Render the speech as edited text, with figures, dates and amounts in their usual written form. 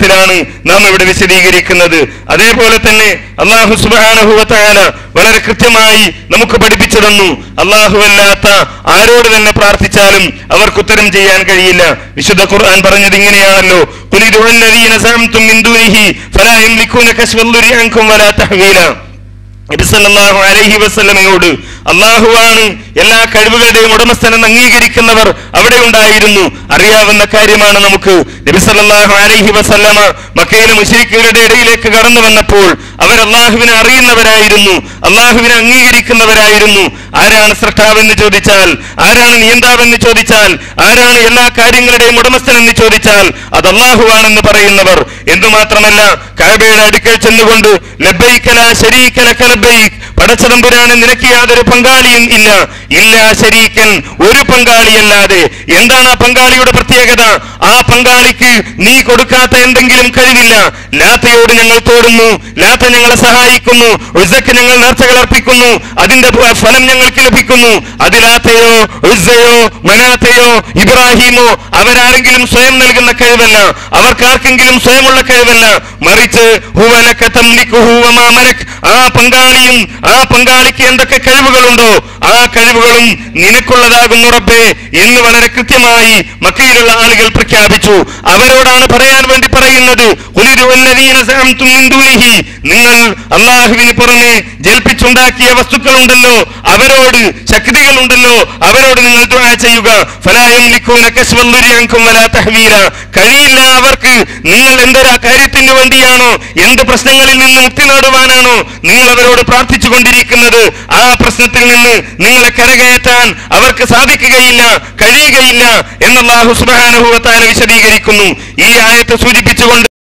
അടിസ്ഥാനത്തിലാണ് നാം ഇവിടെ വിശദീകരിക്കുന്നത്. അതേപോലെ തന്നെ അല്ലാഹു സുബ്ഹാനഹു വ തആല വളരെ കൃത്യമായി നമുക്ക് പഠിപ്പിച്ചു തന്നു, അല്ലാഹുവല്ലാത്ത ആരോട് തന്നെ പ്രാർത്ഥിച്ചാലും അവർക്ക് ഉത്തരം ചെയ്യാൻ കഴിയില്ല. വിശുദ്ധ ഖുർആൻ പറഞ്ഞത് ഇങ്ങനെയാണല്ലോ, ഖുൽ ഇദ്ഉല്ലദീന സഅംതും മിൻ ദൂനിഹി ഫലാ യംലികൂന കശ്ഫൽ ദുരി അൻകും വലാ തഹ്വീല. നബി സല്ലല്ലാഹു അലൈഹി വസല്ലമയോട് അല്ലാഹുവാണ് എല്ലാ കഴിവുകളുടെയും ഉടമസ്ഥനെന്ന് അംഗീകരിക്കുന്നവർ അവിടെ ഉണ്ടായിരുന്നു. അറിയാവുന്ന കാര്യമാണ് നമുക്ക്. നബി സല്ലല്ലാഹു അലൈഹി വസല്ലമ മക്കയിലെ മുശ്രിക്കുകളുടെ ഇടയിലേക്ക് കടന്നു വന്നപ്പോൾ അവർ അല്ലാഹുവിനെ അറിയുന്നവരായിരുന്നു, അല്ലാഹുവിനെ അംഗീകരിക്കുന്നവരായിരുന്നു. ആരാണ് സ്രഷ്ടാവെന്ന് ചോദിച്ചാൽ, ആരാണ് നിയന്താവെന്ന് ചോദിച്ചാൽ, ആരാണ് എല്ലാ കാര്യങ്ങളുടെയും ഉടമസ്ഥനെന്ന് ചോദിച്ചാൽ അത് അല്ലാഹുവാണെന്ന് പറയുന്നവർ. എന്തുമാത്രമല്ല, കഅബയുടെ അടുക്കൽ ചെന്നുകൊണ്ട് ലബ്ബൈക ലാ ശരീക ലക ലബ്ബൈക്, പടച്ചതമ്പുരാനെ നിനക്ക് യാതൊരു പങ്കാളിയും ഇല്ല, ഇല്ലാ ശരീക്കൻ, ഒരു പങ്കാളിയല്ലാതെ. എന്താണ് ആ പങ്കാളിയുടെ പ്രത്യേകത? ആ പങ്കാളിക്ക് നീ കൊടുക്കാത്ത എന്തെങ്കിലും കഴിവില്ല. ലാത്തയോട് ഞങ്ങൾ തോടുന്നു, ലാത്ത ഞങ്ങളെ സഹായിക്കുന്നു, ഉസ്സക്ക് ഞങ്ങൾ നേർച്ചകൾ അർപ്പിക്കുന്നു, അതിന്റെ ഫലം ഞങ്ങൾക്ക് ലഭിക്കുന്നു. അത് ലാത്തയോ ഉസ്സയോ മനാത്തയോ ഇബ്രാഹിമോ അവരാരെങ്കിലും സ്വയം നൽകുന്ന കഴിവല്ല, അവർക്കാർക്കെങ്കിലും സ്വയമുള്ള കഴിവല്ല, മറിച്ച് ഹുവലക തംലികുഹു വമാ മലക്, ആ പങ്കാളിയും ആ പങ്കാളിക്ക് എന്തൊക്കെ കഴിവുകളുണ്ടോ ആ കഴിവുകളും നിനക്കുള്ളതാകുന്നു റബ്ബേ എന്ന് വളരെ കൃത്യമായി മക്കയിലുള്ള ആളുകൾ പ്രഖ്യാപിച്ചു. അവരോടാണ് പറയാൻ വേണ്ടി പറയുന്നത്, നിങ്ങൾ അല്ലാഹുവിന് പുറമെ ജൽപ്പിച്ചുണ്ടാക്കിയ വസ്തുക്കളുണ്ടല്ലോ, അവരോട് ശക്തികളുണ്ടല്ലോ, അവരോട് നിങ്ങൾ ദുആ ചെയ്യുക. ഫലാ യംലികൂന കശ്ഫൽ ദുരി അൻകും വലാ തഹ്വീല, കഴിയില്ല അവർക്ക്. നിങ്ങൾ എന്തൊരു കാര്യത്തിന് വേണ്ടിയാണോ, എന്ത് പ്രശ്നങ്ങളിൽ നിന്ന് മുക്തി നേടുവാനാണോ നിങ്ങൾ അവരോട് പ്രാർത്ഥിച്ചു കൊണ്ടിരിക്കുന്നത്, ആ പ്രശ്നത്തിൽ നിന്ന് നിങ്ങളെ കരകയറ്റാൻ അവർക്ക് സാധിക്കുകയില്ല, കഴിയുകയില്ല എന്ന് അല്ലാഹു സുബ്ഹാനഹു വ തആല വിശദീകരിക്കുന്നു. ഈ ആയത്ത് സൂചിപ്പിച്ചുകൊണ്ട്